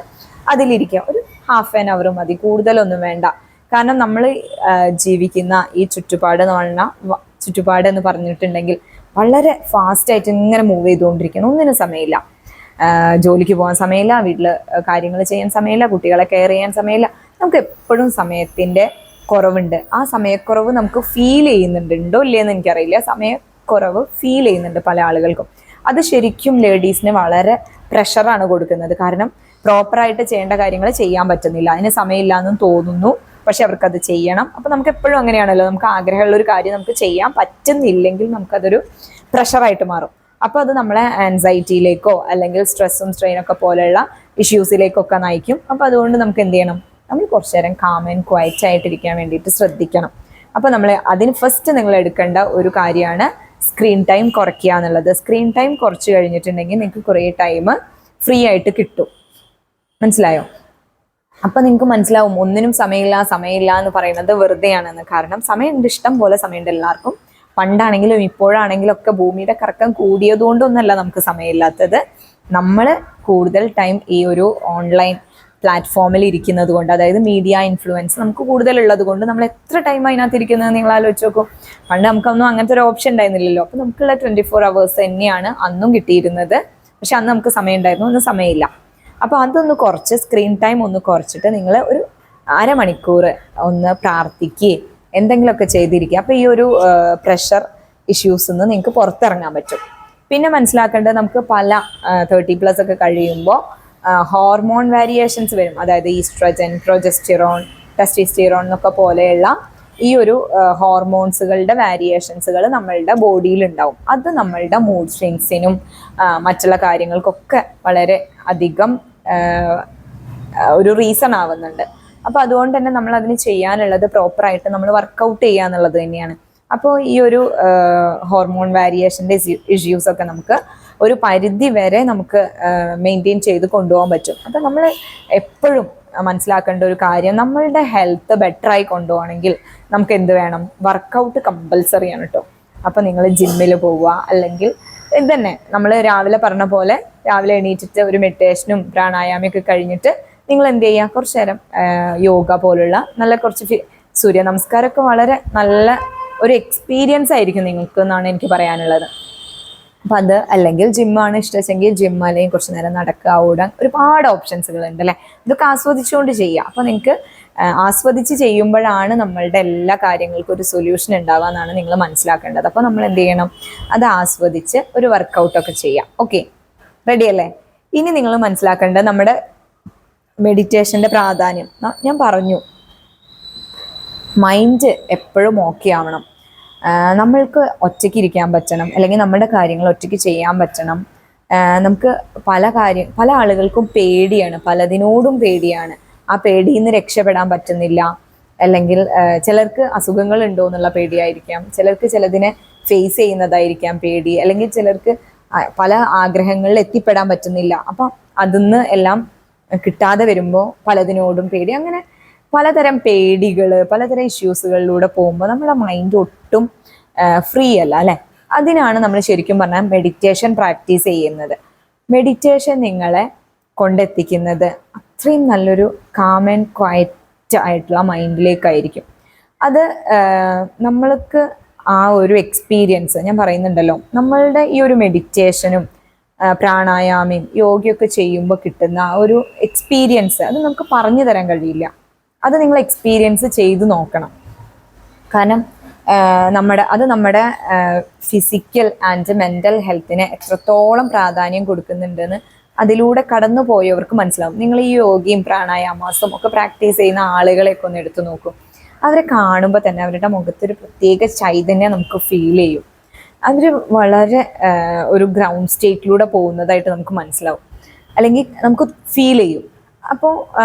അതിലിരിക്കുക. ഒരു ½ an hour മതി, കൂടുതലൊന്നും വേണ്ട. കാരണം നമ്മൾ ജീവിക്കുന്ന ഈ ചുറ്റുപാട് എന്ന് പറഞ്ഞിട്ടുണ്ടെങ്കിൽ വളരെ ഫാസ്റ്റായിട്ട് ഇങ്ങനെ മൂവ് ചെയ്തുകൊണ്ടിരിക്കണം. ഒന്നിനും സമയമില്ല, ജോലിക്ക് പോകാൻ സമയമില്ല, വീട്ടിൽ കാര്യങ്ങൾ ചെയ്യാൻ സമയമില്ല, കുട്ടികളെ കെയർ ചെയ്യാൻ സമയമില്ല. നമുക്ക് എപ്പോഴും സമയത്തിൻ്റെ കുറവുണ്ട്. ആ സമയക്കുറവ് നമുക്ക് ഫീൽ ചെയ്യുന്നുണ്ട്, ഉണ്ടോ ഇല്ലയെന്ന് എനിക്കറിയില്ല. സമയക്കുറവ് ഫീൽ ചെയ്യുന്നുണ്ട് പല ആളുകൾക്കും. അത് ശരിക്കും ലേഡീസിന് വളരെ പ്രഷറാണ് കൊടുക്കുന്നത്. കാരണം പ്രോപ്പറായിട്ട് ചെയ്യേണ്ട കാര്യങ്ങൾ ചെയ്യാൻ പറ്റുന്നില്ല, അതിന് സമയമില്ല എന്നും തോന്നുന്നു, പക്ഷെ അവർക്കത് ചെയ്യണം. അപ്പോൾ നമുക്ക് എപ്പോഴും അങ്ങനെയാണല്ലോ, നമുക്ക് ആഗ്രഹമുള്ള ഒരു കാര്യം നമുക്ക് ചെയ്യാൻ പറ്റുന്നില്ലെങ്കിൽ നമുക്കതൊരു പ്രഷറായിട്ട് മാറും. അപ്പോൾ അത് നമ്മളെ ആൻസൈറ്റിയിലേക്കോ അല്ലെങ്കിൽ സ്ട്രെസ്സും സ്ട്രെയിനൊക്കെ പോലെയുള്ള ഇഷ്യൂസിലേക്കൊക്കെ നയിക്കും. അപ്പോൾ അതുകൊണ്ട് നമുക്ക് എന്ത് ചെയ്യണം, നമ്മൾ കുറച്ച് നേരം കാം ആൻഡ് ക്വയറ്റ് ആയിട്ടിരിക്കാൻ വേണ്ടിയിട്ട് ശ്രദ്ധിക്കണം. അപ്പോൾ നമ്മൾ അതിന് ഫസ്റ്റ് നിങ്ങൾ എടുക്കേണ്ട ഒരു കാര്യമാണ് സ്ക്രീൻ ടൈം കുറയ്ക്കുക എന്നുള്ളത്. സ്ക്രീൻ ടൈം കുറച്ച് കഴിഞ്ഞിട്ടുണ്ടെങ്കിൽ നിങ്ങൾക്ക് കുറേ ടൈം ഫ്രീ ആയിട്ട് കിട്ടും. മനസ്സിലായോ? അപ്പം നിങ്ങൾക്ക് മനസ്സിലാവും ഒന്നിനും സമയമില്ല എന്ന് പറയുന്നത് വെറുതെയാണെന്ന്. കാരണം സമയമുണ്ട്, ഇഷ്ടം പോലെ സമയമുണ്ട് എല്ലാവർക്കും. പണ്ടാണെങ്കിലും ഇപ്പോഴാണെങ്കിലും ഒക്കെ ഭൂമിയുടെ കറക്കം കൂടിയതുകൊണ്ടൊന്നല്ല നമുക്ക് സമയമില്ലാത്തത്. നമ്മൾ കൂടുതൽ ടൈം ഈ ഒരു ഓൺലൈൻ പ്ലാറ്റ്ഫോമിൽ ഇരിക്കുന്നത് കൊണ്ട്, അതായത് മീഡിയ ഇൻഫ്ലുവൻസ് നമുക്ക് കൂടുതലുള്ളത് കൊണ്ട് നമ്മൾ എത്ര ടൈം അതിനകത്ത് ഇരിക്കുന്നത് നിങ്ങൾ ആലോചിച്ച് നോക്കും. പണ്ട് നമുക്കൊന്നും അങ്ങനത്തെ ഒരു ഓപ്ഷൻ ഉണ്ടായിരുന്നില്ലല്ലോ. അപ്പോൾ നമുക്കുള്ള 24 hours തന്നെയാണ് അന്നും കിട്ടിയിരുന്നത്. പക്ഷെ അന്ന് നമുക്ക് സമയം ഉണ്ടായിരുന്നു, ഒന്നും സമയമില്ല. അപ്പോൾ അതൊന്ന് കുറച്ച് സ്ക്രീൻ ടൈം ഒന്ന് കുറച്ചിട്ട് നിങ്ങൾ ഒരു അരമണിക്കൂർ ഒന്ന് പ്രാർത്ഥിക്കുകയും എന്തെങ്കിലുമൊക്കെ ചെയ്തിരിക്കുക. അപ്പോൾ ഈ ഒരു പ്രഷർ ഇഷ്യൂസിൽ നിന്ന് നിങ്ങൾക്ക് പുറത്തിറങ്ങാൻ പറ്റും. പിന്നെ മനസ്സിലാക്കേണ്ടത്, നമുക്ക് പല 30+ ഒക്കെ കഴിയുമ്പോൾ ഹോർമോൺ വേരിയേഷൻസ് വരും. അതായത് ഈസ്ട്രജൻ, പ്രൊജസ്റ്റിറോൺ, ടെസ്റ്റോസ്റ്റെറോൺ എന്നൊക്കെ പോലെയുള്ള ഈ ഒരു ഹോർമോൺസുകളുടെ വേരിയേഷൻസുകൾ നമ്മളുടെ ബോഡിയിൽ ഉണ്ടാവും. അത് നമ്മളുടെ മൂഡ് സ്വിങ്സിനും മറ്റുള്ള കാര്യങ്ങൾക്കൊക്കെ വളരെ അധികം ഒരു റീസൺ ആവുന്നുണ്ട്. അപ്പോൾ അതുകൊണ്ട് തന്നെ നമ്മൾ അതിന് ചെയ്യാനുള്ളത് പ്രോപ്പറായിട്ട് നമ്മൾ വർക്കൗട്ട് ചെയ്യുക എന്നുള്ളത് തന്നെയാണ്. അപ്പോൾ ഈ ഒരു ഹോർമോൺ വേരിയേഷൻ്റെ ഇഷ്യൂസൊക്കെ നമുക്ക് ഒരു പരിധി വരെ നമുക്ക് മെയിൻറ്റെയിൻ ചെയ്ത് കൊണ്ടുപോകാൻ പറ്റും. അപ്പോൾ നമ്മൾ എപ്പോഴും മനസ്സിലാക്കേണ്ട ഒരു കാര്യം, നമ്മളുടെ ഹെൽത്ത് ബെറ്ററായി കൊണ്ടുപോകണമെങ്കിൽ നമുക്ക് എന്ത് വേണം, വർക്കൗട്ട് കമ്പൽസറി ആണ് കേട്ടോ. അപ്പോൾ നിങ്ങൾ ജിമ്മിൽ പോവുക, അല്ലെങ്കിൽ ഇതന്നെ നമ്മൾ രാവിലെ പറഞ്ഞ പോലെ രാവിലെ എണീറ്റിട്ട് ഒരു മെഡിറ്റേഷനും പ്രാണായാമയൊക്കെ കഴിഞ്ഞിട്ട് നിങ്ങൾ എന്ത് ചെയ്യുക, കുറച്ചു നേരം യോഗ പോലുള്ള നല്ല കുറച്ച് സൂര്യ നമസ്കാരമൊക്കെ വളരെ നല്ല ഒരു എക്സ്പീരിയൻസ് ആയിരിക്കും നിങ്ങൾക്ക് എന്നാണ് എനിക്ക് പറയാനുള്ളത്. അപ്പം അത് അല്ലെങ്കിൽ ജിമ്മാണ് ഇഷ്ടമെങ്കിൽ ജിം, അല്ലെങ്കിൽ കുറച്ച് നേരം നടക്കുക, ഓടാൻ ഒരുപാട് ഓപ്ഷൻസുകൾ ഉണ്ട് അല്ലേ. ഇതൊക്കെ ആസ്വദിച്ചുകൊണ്ട് ചെയ്യുക. അപ്പോൾ നിങ്ങൾക്ക് ആസ്വദിച്ച് ചെയ്യുമ്പോഴാണ് നമ്മളുടെ എല്ലാ കാര്യങ്ങൾക്കും ഒരു സൊല്യൂഷൻ ഉണ്ടാവുക എന്നാണ് നിങ്ങൾ മനസ്സിലാക്കേണ്ടത്. അപ്പോൾ നമ്മൾ എന്ത് ചെയ്യണം, അത് ആസ്വദിച്ച് ഒരു വർക്കൗട്ടൊക്കെ ചെയ്യാം. ഓക്കെ, റെഡി അല്ലേ? ഇനി നിങ്ങൾ മനസ്സിലാക്കേണ്ടത് നമ്മുടെ മെഡിറ്റേഷൻ്റെ പ്രാധാന്യം. ഞാൻ പറഞ്ഞു, മൈൻഡ് എപ്പോഴും ഓക്കെ ആവണം. നമ്മൾക്ക് ഒറ്റയ്ക്ക് ഇരിക്കാൻ പറ്റണം, അല്ലെങ്കിൽ നമ്മുടെ കാര്യങ്ങൾ ഒറ്റയ്ക്ക് ചെയ്യാൻ പറ്റണം. നമുക്ക് പല ആളുകൾക്കും പേടിയാണ്, പലതിനോടും പേടിയാണ്. ആ പേടിയിൽ നിന്ന് രക്ഷപ്പെടാൻ പറ്റുന്നില്ല. അല്ലെങ്കിൽ ചിലർക്ക് അസുഖങ്ങൾ ഉണ്ടോ എന്നുള്ള പേടിയായിരിക്കാം, ചിലർക്ക് ചിലതിനെ ഫേസ് ചെയ്യുന്നതായിരിക്കാം പേടി, അല്ലെങ്കിൽ ചിലർക്ക് പല ആഗ്രഹങ്ങളിൽ എത്തിപ്പെടാൻ പറ്റുന്നില്ല. അപ്പം അതിന്ന് എല്ലാം കിട്ടാതെ വരുമ്പോൾ പലതിനോടും പേടി. അങ്ങനെ പലതരം പേടികൾ, പലതരം ഇഷ്യൂസുകളിലൂടെ പോകുമ്പോൾ നമ്മുടെ മൈൻഡ് ഒട്ടും ഫ്രീ അല്ല അല്ലേ. അതിനാണ് നമ്മൾ ശരിക്കും പറഞ്ഞാൽ മെഡിറ്റേഷൻ പ്രാക്ടീസ് ചെയ്യുന്നത്. മെഡിറ്റേഷൻ നിങ്ങളെ കൊണ്ടെത്തിക്കുന്നത് അത്രയും നല്ലൊരു കാം ആൻഡ് ക്വയറ്റ് ആയിട്ടുള്ള മൈൻഡിലേക്കായിരിക്കും. അത് നമ്മൾക്ക് ആ ഒരു എക്സ്പീരിയൻസ് ഞാൻ പറയുന്നുണ്ടല്ലോ, നമ്മളുടെ ഈ ഒരു മെഡിറ്റേഷനും പ്രാണായാമയും യോഗയൊക്കെ ചെയ്യുമ്പോൾ കിട്ടുന്ന ആ ഒരു എക്സ്പീരിയൻസ് അത് നമുക്ക് പറഞ്ഞു തരാൻ കഴിയില്ല. അത് നിങ്ങൾ എക്സ്പീരിയൻസ് ചെയ്ത് നോക്കണം. കാരണം നമ്മുടെ ഫിസിക്കൽ ആൻഡ് മെൻ്റൽ ഹെൽത്തിനെ എത്രത്തോളം പ്രാധാന്യം കൊടുക്കുന്നുണ്ടെന്ന് അതിലൂടെ കടന്നു പോയവർക്ക് മനസ്സിലാവും. നിങ്ങൾ ഈ യോഗയും പ്രാണായാമാസും ഒക്കെ പ്രാക്ടീസ് ചെയ്യുന്ന ആളുകളെയൊക്കെ ഒന്ന് എടുത്തു നോക്കും. അവരെ കാണുമ്പോൾ തന്നെ അവരുടെ മുഖത്തൊരു പ്രത്യേക ചൈതന്യം നമുക്ക് ഫീൽ ചെയ്യും. അവർ വളരെ ഒരു ഗ്രൗണ്ട് സ്റ്റേറ്റിലൂടെ പോകുന്നതായിട്ട് നമുക്ക് മനസ്സിലാവും, അല്ലെങ്കിൽ നമുക്ക് ഫീൽ ചെയ്യും. അപ്പോൾ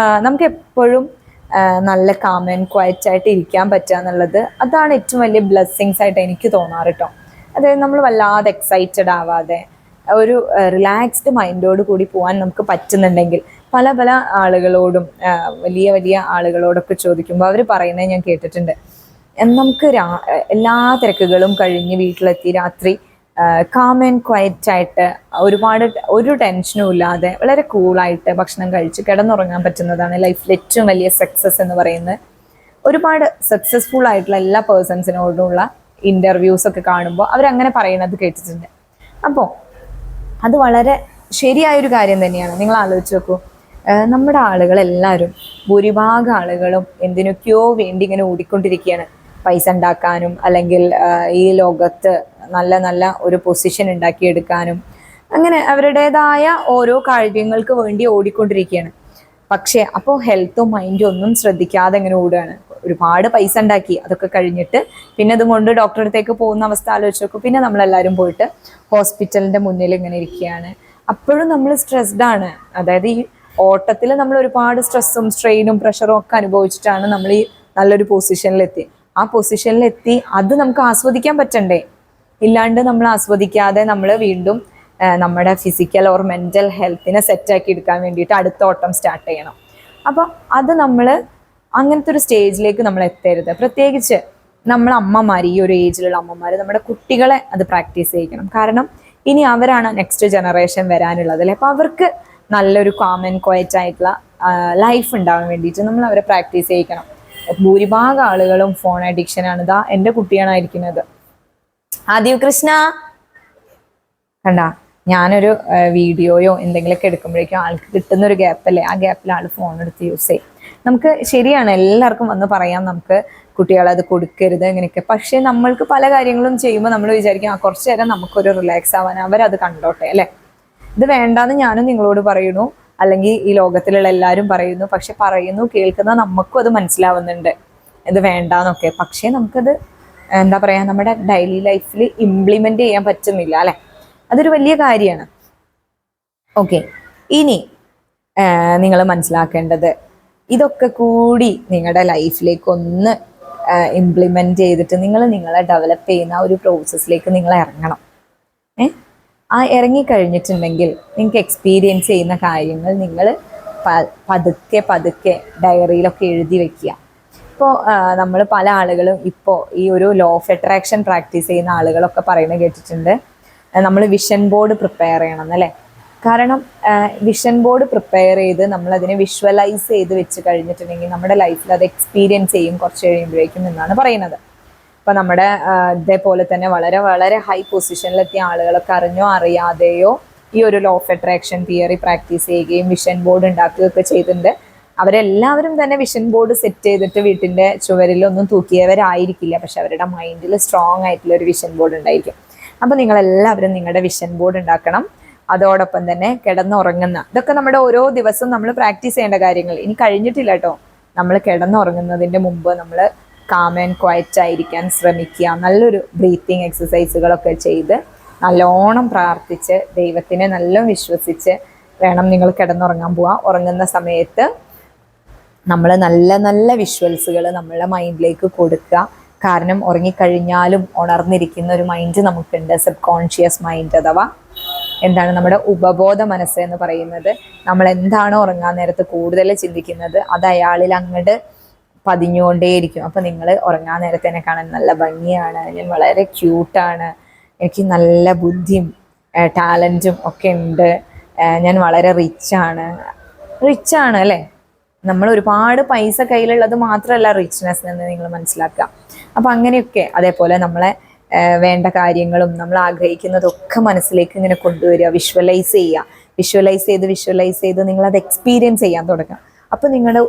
നമുക്ക് എപ്പോഴും നല്ല കാം ആൻഡ് ക്വയറ്റ് ആയിട്ട് ഇരിക്കാൻ പറ്റുക എന്നുള്ളത് അതാണ് ഏറ്റവും വലിയ ബ്ലെസ്സിങ്സ് ആയിട്ട് എനിക്ക് തോന്നാറ് കേട്ടോ. അതായത് നമ്മൾ വല്ലാതെ എക്സൈറ്റഡ് ആവാതെ ഒരു റിലാക്സ്ഡ് മൈൻഡോട് കൂടി പോകാൻ നമുക്ക് പറ്റുന്നുണ്ടെങ്കിൽ, പല ആളുകളോടും വലിയ വലിയ ആളുകളോടൊക്കെ ചോദിക്കുമ്പോൾ അവർ പറയുന്നത് ഞാൻ കേട്ടിട്ടുണ്ട്, നമുക്ക് എല്ലാ തിരക്കുകളും കഴിഞ്ഞ് വീട്ടിലെത്തി രാത്രി കാം ആൻഡ് ക്വയറ്റ് ആയിട്ട് ഒരു ടെൻഷനും ഇല്ലാതെ വളരെ കൂളായിട്ട് ഭക്ഷണം കഴിച്ച് കിടന്നുറങ്ങാൻ പറ്റുന്നതാണ് ലൈഫിൽ ഏറ്റവും വലിയ സക്സസ് എന്ന് പറയുന്നത്. ഒരുപാട് സക്സസ്ഫുൾ ആയിട്ടുള്ള എല്ലാ പേഴ്സൺസിനോടുള്ള ഇൻ്റർവ്യൂസ് ഒക്കെ കാണുമ്പോൾ അവരങ്ങനെ പറയുന്നത് കേട്ടിട്ടുണ്ട്. അപ്പോൾ അത് വളരെ ശരിയായൊരു കാര്യം തന്നെയാണ്. നിങ്ങൾ ആലോചിച്ച് നോക്കൂ, നമ്മുടെ ആളുകളെല്ലാവരും ഭൂരിഭാഗം ആളുകളും എന്തിനൊക്കെയോ വേണ്ടി ഇങ്ങനെ ഓടിക്കൊണ്ടിരിക്കുകയാണ്. പൈസ ഉണ്ടാക്കാനും, അല്ലെങ്കിൽ ഈ ലോകത്ത് നല്ല നല്ല ഒരു പൊസിഷൻ ഉണ്ടാക്കിയെടുക്കാനും, അങ്ങനെ അവരുടേതായ ഓരോ കാര്യങ്ങൾക്ക് വേണ്ടി ഓടിക്കൊണ്ടിരിക്കുകയാണ്. പക്ഷേ അപ്പോൾ ഹെൽത്തും മൈൻഡും ഒന്നും ശ്രദ്ധിക്കാതെ ഇങ്ങനെ ഓടുകയാണ്. ഒരുപാട് പൈസ ഉണ്ടാക്കി, അതൊക്കെ കഴിഞ്ഞിട്ട് പിന്നെ അതും കൊണ്ട് ഡോക്ടറെ അടുത്തേക്ക് പോകുന്ന അവസ്ഥ ആലോചിച്ച് നോക്കും. പിന്നെ നമ്മളെല്ലാവരും പോയിട്ട് ഹോസ്പിറ്റലിൻ്റെ മുന്നിൽ ഇങ്ങനെ ഇരിക്കുകയാണ്. അപ്പോഴും നമ്മൾ സ്ട്രെസ്ഡ് ആണ്. അതായത് ഈ ഓട്ടത്തിൽ നമ്മൾ ഒരുപാട് സ്ട്രെസ്സും സ്ട്രെയിനും പ്രഷറും ഒക്കെ അനുഭവിച്ചിട്ടാണ് നമ്മൾ ഈ നല്ലൊരു പൊസിഷനിലെത്തി. ആ പൊസിഷനിലെത്തി അത് നമുക്ക് ആസ്വദിക്കാൻ പറ്റണ്ടേ? ഇല്ലാണ്ട് നമ്മൾ ആസ്വദിക്കാതെ നമ്മൾ വീണ്ടും നമ്മുടെ ഫിസിക്കൽ ഓർ മെൻ്റൽ ഹെൽത്തിനെ സെറ്റാക്കി എടുക്കാൻ വേണ്ടിയിട്ട് അടുത്ത ഓട്ടം സ്റ്റാർട്ട് ചെയ്യണം. അപ്പോൾ അത് നമ്മൾ അങ്ങനത്തെ ഒരു സ്റ്റേജിലേക്ക് നമ്മൾ എത്തരുത്. പ്രത്യേകിച്ച് നമ്മൾ അമ്മമാർ, ഈ ഒരു ഏജിലുള്ള അമ്മമാർ നമ്മുടെ കുട്ടികളെ അത് പ്രാക്ടീസ് ചെയ്യിക്കണം. കാരണം ഇനി അവരാണ് നെക്സ്റ്റ് ജനറേഷൻ വരാനുള്ളത് അല്ലേ. അപ്പോൾ അവർക്ക് നല്ലൊരു കാം ആൻഡ് ക്വയറ്റ് ആയിട്ടുള്ള ലൈഫ് ഉണ്ടാവാൻ വേണ്ടിയിട്ട് നമ്മൾ അവരെ പ്രാക്ടീസ് ചെയ്യിക്കണം. ഭൂരിഭാഗം ആളുകളും ഫോൺ അഡിക്ഷനാണ്. ഇതാ എൻ്റെ കുട്ടിയാണായിരിക്കുന്നത്. ആദിവ് കൃഷ്ണ കണ്ട, ഞാനൊരു വീഡിയോയോ എന്തെങ്കിലുമൊക്കെ എടുക്കുമ്പോഴേക്കും ആൾക്ക് കിട്ടുന്നൊരു ഗ്യാപ്പല്ലേ, ആ ഗ്യാപ്പിൽ ആൾ ഫോൺ എടുത്ത് യൂസ് ചെയ്യും. നമുക്ക് ശരിയാണ്, എല്ലാവർക്കും വന്ന് പറയാം നമുക്ക് കുട്ടികളത് കൊടുക്കരുത് ഇങ്ങനെയൊക്കെ. പക്ഷേ നമ്മൾക്ക് പല കാര്യങ്ങളും ചെയ്യുമ്പോൾ നമ്മൾ വിചാരിക്കും കുറച്ച് നേരം നമുക്കൊരു റിലാക്സ് ആവാൻ അവരത് കണ്ടോട്ടെ അല്ലേ. ഇത് വേണ്ടാന്ന് ഞാനും നിങ്ങളോട് പറയുന്നു, അല്ലെങ്കിൽ ഈ ലോകത്തിലുള്ള എല്ലാവരും പറയുന്നു. പക്ഷെ പറയുന്നു, കേൾക്കുന്ന നമുക്കും അത് മനസ്സിലാവുന്നുണ്ട് ഇത് വേണ്ടാന്നൊക്കെ. പക്ഷേ നമുക്കത് എന്താ പറയുക, നമ്മുടെ ഡെയിലി ലൈഫിൽ ഇംപ്ലിമെൻ്റ് ചെയ്യാൻ പറ്റുന്നില്ല അല്ലേ. അതൊരു വലിയ കാര്യമാണ്. ഓക്കെ, ഇനി നിങ്ങൾ മനസ്സിലാക്കേണ്ടത് ഇതൊക്കെ കൂടി നിങ്ങളുടെ ലൈഫിലേക്ക് ഒന്ന് ഇംപ്ലിമെൻ്റ് ചെയ്തിട്ട് നിങ്ങളെ ഡെവലപ്പ് ചെയ്യുന്ന ഒരു പ്രോസസ്സിലേക്ക് നിങ്ങൾ ഇറങ്ങണം. ആ ഇറങ്ങിക്കഴിഞ്ഞിട്ടുണ്ടെങ്കിൽ നിങ്ങൾക്ക് എക്സ്പീരിയൻസ് ചെയ്യുന്ന കാര്യങ്ങൾ നിങ്ങൾ പതുക്കെ ഡയറിയിലൊക്കെ എഴുതി വെക്കുക. ഇപ്പോൾ നമ്മൾ പല ആളുകളും ഇപ്പോൾ ഈ ഒരു ലോ ഓഫ് അട്രാക്ഷൻ പ്രാക്ടീസ് ചെയ്യുന്ന ആളുകളൊക്കെ പറയുന്നത് കേട്ടിട്ടുണ്ട്, നമ്മൾ വിഷൻ ബോർഡ് പ്രിപ്പയർ ചെയ്യണം എന്നല്ലേ. കാരണം വിഷൻ ബോർഡ് പ്രിപ്പയർ ചെയ്ത് നമ്മളതിനെ വിഷ്വലൈസ് ചെയ്ത് വെച്ച് കഴിഞ്ഞിട്ടുണ്ടെങ്കിൽ നമ്മുടെ ലൈഫിൽ അത് എക്സ്പീരിയൻസ് ചെയ്യും കുറച്ച് കഴിയുമ്പോഴേക്കും എന്നാണ് പറയുന്നത്. അപ്പം നമ്മുടെ ഇതേപോലെ തന്നെ വളരെ വളരെ ഹൈ പൊസിഷനിലെത്തിയ ആളുകളൊക്കെ അറിഞ്ഞോ അറിയാതെയോ ഈ ഒരു law of attraction theory practice ചെയ്യുകയും വിഷൻ ബോർഡ് ഉണ്ടാക്കുകയൊക്കെ ചെയ്തിട്ടുണ്ട്. അവരെല്ലാവരും തന്നെ വിഷൻ ബോർഡ് സെറ്റ് ചെയ്തിട്ട് വീട്ടിൻ്റെ ചുവരിലൊന്നും തൂക്കിയവരായിരിക്കില്ല, പക്ഷെ അവരുടെ മൈൻഡിൽ സ്ട്രോങ് ആയിട്ടുള്ള ഒരു വിഷൻ ബോർഡ് ഉണ്ടായിരിക്കും. അപ്പോൾ നിങ്ങളെല്ലാവരും നിങ്ങളുടെ വിഷൻ ബോർഡ് ഉണ്ടാക്കണം. അതോടൊപ്പം തന്നെ കിടന്നുറങ്ങുന്ന ഇതൊക്കെ നമ്മുടെ ഓരോ ദിവസവും നമ്മൾ പ്രാക്ടീസ് ചെയ്യേണ്ട കാര്യങ്ങൾ. ഇനി കഴിഞ്ഞിട്ടില്ല കേട്ടോ. നമ്മൾ കിടന്നുറങ്ങുന്നതിൻ്റെ മുമ്പ് നമ്മൾ കാം ആൻഡ് ക്വയറ്റ് ആയിരിക്കാൻ ശ്രമിക്കുക. നല്ലൊരു ബ്രീത്തിങ് എക്സസൈസുകളൊക്കെ ചെയ്ത് നല്ലോണം പ്രാർത്ഥിച്ച് ദൈവത്തിനെ നല്ല വിശ്വസിച്ച് വേണം നിങ്ങൾ കിടന്നുറങ്ങാൻ പോവുക. ഉറങ്ങുന്ന സമയത്ത് നമ്മൾ നല്ല നല്ല വിഷ്വൽസുകൾ നമ്മളുടെ മൈൻഡിലേക്ക് കൊടുക്കുക. കാരണം ഉറങ്ങിക്കഴിഞ്ഞാലും ഉണർന്നിരിക്കുന്ന ഒരു മൈൻഡ് നമുക്കുണ്ട്, സബ് കോൺഷ്യസ് മൈൻഡ് അഥവാ എന്താണ് നമ്മുടെ ഉപബോധ മനസ്സ് എന്ന് പറയുന്നത്. നമ്മൾ എന്താണോ ഉറങ്ങാൻ നേരത്ത് കൂടുതൽ ചിന്തിക്കുന്നത് അത് അയാളിൽ അങ്ങോട്ട് പതിഞ്ഞുകൊണ്ടേയിരിക്കും. അപ്പം നിങ്ങൾ ഉറങ്ങാൻ നേരത്തെ എന്നെ കാണാൻ നല്ല ഭംഗിയാണ്, ഞാൻ വളരെ ക്യൂട്ടാണ്, എനിക്ക് നല്ല ബുദ്ധിയും ടാലൻറ്റും ഒക്കെ ഉണ്ട്, ഞാൻ വളരെ റിച്ചാണ് അല്ലേ. നമ്മൾ ഒരുപാട് പൈസ കയ്യിലുള്ളത് മാത്രമല്ല റിച്ച്നെസ് എന്ന് നിങ്ങൾ മനസ്സിലാക്കുക. അപ്പം അങ്ങനെയൊക്കെ അതേപോലെ നമ്മളെ വേണ്ട കാര്യങ്ങളും നമ്മൾ ആഗ്രഹിക്കുന്നതൊക്കെ മനസ്സിലേക്ക് ഇങ്ങനെ കൊണ്ടുവരിക, വിഷ്വലൈസ് ചെയ്ത് നിങ്ങളത് എക്സ്പീരിയൻസ് ചെയ്യാൻ തുടങ്ങുക. അപ്പോൾ നിങ്ങളുടെ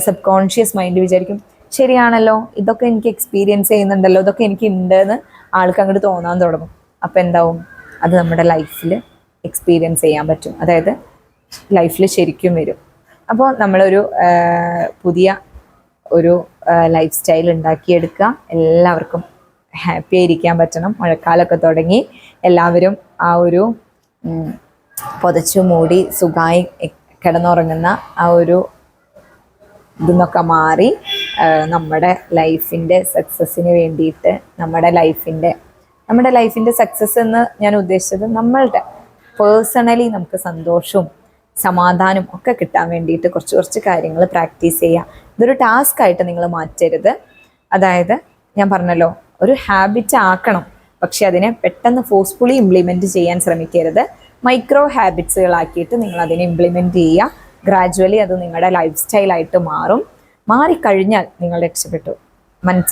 സബ് കോൺഷ്യസ് മൈൻഡ് വിചാരിക്കും ശരിയാണല്ലോ, ഇതൊക്കെ എനിക്ക് എക്സ്പീരിയൻസ് ചെയ്യുന്നുണ്ടല്ലോ, ഇതൊക്കെ എനിക്ക് ഉണ്ടെന്ന് ആൾക്ക് അങ്ങോട്ട് തോന്നാൻ തുടങ്ങും. അപ്പോൾ എന്താവും, അത് നമ്മുടെ ലൈഫിൽ എക്സ്പീരിയൻസ് ചെയ്യാൻ പറ്റും, അതായത് ലൈഫിൽ ശരിക്കും വരും. അപ്പോൾ നമ്മളൊരു പുതിയ ഒരു ലൈഫ് സ്റ്റൈൽ ഉണ്ടാക്കിയെടുക്കുക. എല്ലാവർക്കും ഹാപ്പി ആയിരിക്കാൻ പറ്റണം. മഴക്കാലമൊക്കെ തുടങ്ങി, എല്ലാവരും ആ ഒരു പുതച്ചു മൂടി സുഖമായി കിടന്നുറങ്ങുന്ന ആ ഒരു ഇതെന്നൊക്കെ മാറി നമ്മുടെ ലൈഫിൻ്റെ സക്സസ്സിന് വേണ്ടിയിട്ട് നമ്മുടെ ലൈഫിൻ്റെ സക്സസ് എന്ന് ഞാൻ ഉദ്ദേശിച്ചത് നമ്മളുടെ പേഴ്സണലി നമുക്ക് സന്തോഷവും സമാധാനം ഒക്കെ കിട്ടാൻ വേണ്ടിയിട്ട് കുറച്ച് കാര്യങ്ങൾ പ്രാക്ടീസ് ചെയ്യുക. ഇതൊരു ടാസ്ക് ആയിട്ട് നിങ്ങൾ മാറ്റരുത്. അതായത് ഞാൻ പറഞ്ഞല്ലോ, ഒരു ഹാബിറ്റ് ആക്കണം, പക്ഷെ അതിനെ പെട്ടെന്ന് ഫോഴ്സ്ഫുള്ളി ഇംപ്ലിമെൻറ്റ് ചെയ്യാൻ ശ്രമിക്കരുത്. മൈക്രോ ഹാബിറ്റ്സുകളാക്കിയിട്ട് നിങ്ങൾ അതിനെ ഇംപ്ലിമെൻറ്റ് ചെയ്യുക. ഗ്രാജുവലി അത് നിങ്ങളുടെ ലൈഫ് സ്റ്റൈലായിട്ട് മാറിക്കഴിഞ്ഞാൽ നിങ്ങൾ രക്ഷപ്പെട്ടു.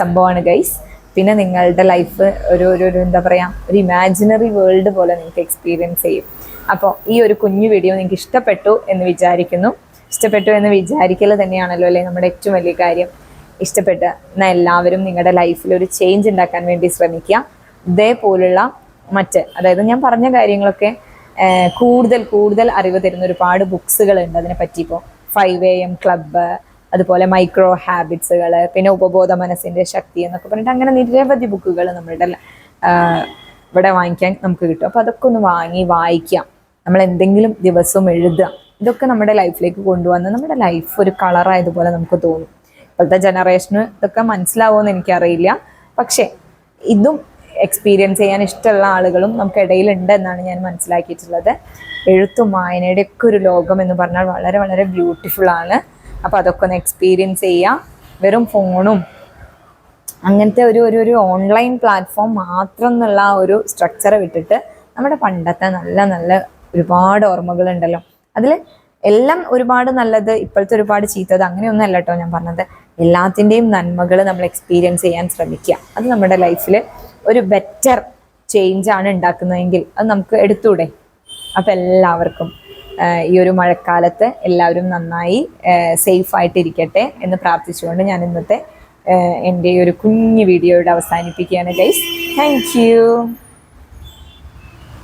സംഭവമാണ് ഗൈസ്. പിന്നെ നിങ്ങളുടെ ലൈഫ് ഒരു എന്താ പറയുക, ഒരു ഇമാജിനറി വേൾഡ് പോലെ നിങ്ങൾക്ക് എക്സ്പീരിയൻസ് ചെയ്യും. അപ്പോൾ ഈ ഒരു കുഞ്ഞു വീഡിയോ നിങ്ങൾക്ക് ഇഷ്ടപ്പെട്ടു എന്ന് വിചാരിക്കൽ തന്നെയാണല്ലോ അല്ലേ നമ്മുടെ ഏറ്റവും വലിയ കാര്യം. ഇഷ്ടപ്പെട്ട് എന്നാൽ എല്ലാവരും നിങ്ങളുടെ ലൈഫിൽ ഒരു ചേഞ്ച് ഉണ്ടാക്കാൻ വേണ്ടി ശ്രമിക്കുക. ഇതേപോലുള്ള അതായത് ഞാൻ പറഞ്ഞ കാര്യങ്ങളൊക്കെ കൂടുതൽ അറിവ് തരുന്ന ഒരുപാട് ബുക്സുകളുണ്ട് അതിനെപ്പറ്റി. ഇപ്പോൾ 5 AM ക്ലബ്ബ്, അതുപോലെ മൈക്രോ ഹാബിറ്റ്സുകൾ, പിന്നെ ഉപബോധ മനസ്സിൻ്റെ ശക്തി എന്നൊക്കെ പറഞ്ഞിട്ട് അങ്ങനെ നിരവധി ബുക്കുകൾ നമ്മളുടെ ഇവിടെ വാങ്ങിക്കാൻ നമുക്ക് കിട്ടും. അപ്പോൾ അതൊക്കെ ഒന്ന് വായിക്കാം. നമ്മൾ എന്തെങ്കിലും ദിവസവും എഴുതുക. ഇതൊക്കെ നമ്മുടെ ലൈഫിലേക്ക് കൊണ്ടുവന്ന് നമ്മുടെ ലൈഫ് ഒരു കളറായതുപോലെ നമുക്ക് തോന്നും. ഇപ്പോഴത്തെ ജനറേഷന് ഇതൊക്കെ മനസ്സിലാവുമെന്ന് എനിക്കറിയില്ല, പക്ഷേ ഇതും എക്സ്പീരിയൻസ് ചെയ്യാൻ ഇഷ്ടമുള്ള ആളുകളും നമുക്കിടയിലുണ്ട് എന്നാണ് ഞാൻ മനസ്സിലാക്കിയിട്ടുള്ളത്. എഴുത്തും വായനയുടെ ഒക്കെ ഒരു ലോകം എന്ന് പറഞ്ഞാൽ വളരെ വളരെ ബ്യൂട്ടിഫുൾ ആണ്. അപ്പോൾ അതൊക്കെ ഒന്ന് എക്സ്പീരിയൻസ് ചെയ്യുക. വെറും ഫോണും അങ്ങനത്തെ ഒരു ഓൺലൈൻ പ്ലാറ്റ്ഫോം മാത്രം എന്നുള്ള ഒരു സ്ട്രക്ചർ വിട്ടിട്ട് നമ്മുടെ പണ്ടത്തെ നല്ല ഒരുപാട് ഓർമ്മകളുണ്ടല്ലോ, അതിൽ എല്ലാം ഒരുപാട് നല്ലത്, ഇപ്പോഴത്തെ ഒരുപാട് ചീത്തത്, അങ്ങനെയൊന്നും അല്ല കേട്ടോ ഞാൻ പറഞ്ഞത്. എല്ലാത്തിൻ്റെയും നന്മകൾ നമ്മൾ എക്സ്പീരിയൻസ് ചെയ്യാൻ ശ്രമിക്കുക. അത് നമ്മുടെ ലൈഫിൽ ഒരു ബെറ്റർ ചേഞ്ചാണ് ഉണ്ടാക്കുന്നതെങ്കിൽ അത് നമുക്ക് എടുത്തൂടെ. അപ്പം എല്ലാവർക്കും ഈ ഒരു മഴക്കാലത്ത് എല്ലാവരും നന്നായി സേഫായിട്ടിരിക്കട്ടെ എന്ന് പ്രാർത്ഥിച്ചുകൊണ്ട് ഞാൻ ഇന്നത്തെ എൻ്റെ ഈ ഒരു കുഞ്ഞു വീഡിയോയുടെ അവസാനിപ്പിക്കുകയാണ് ഗൈസ്. Thank you.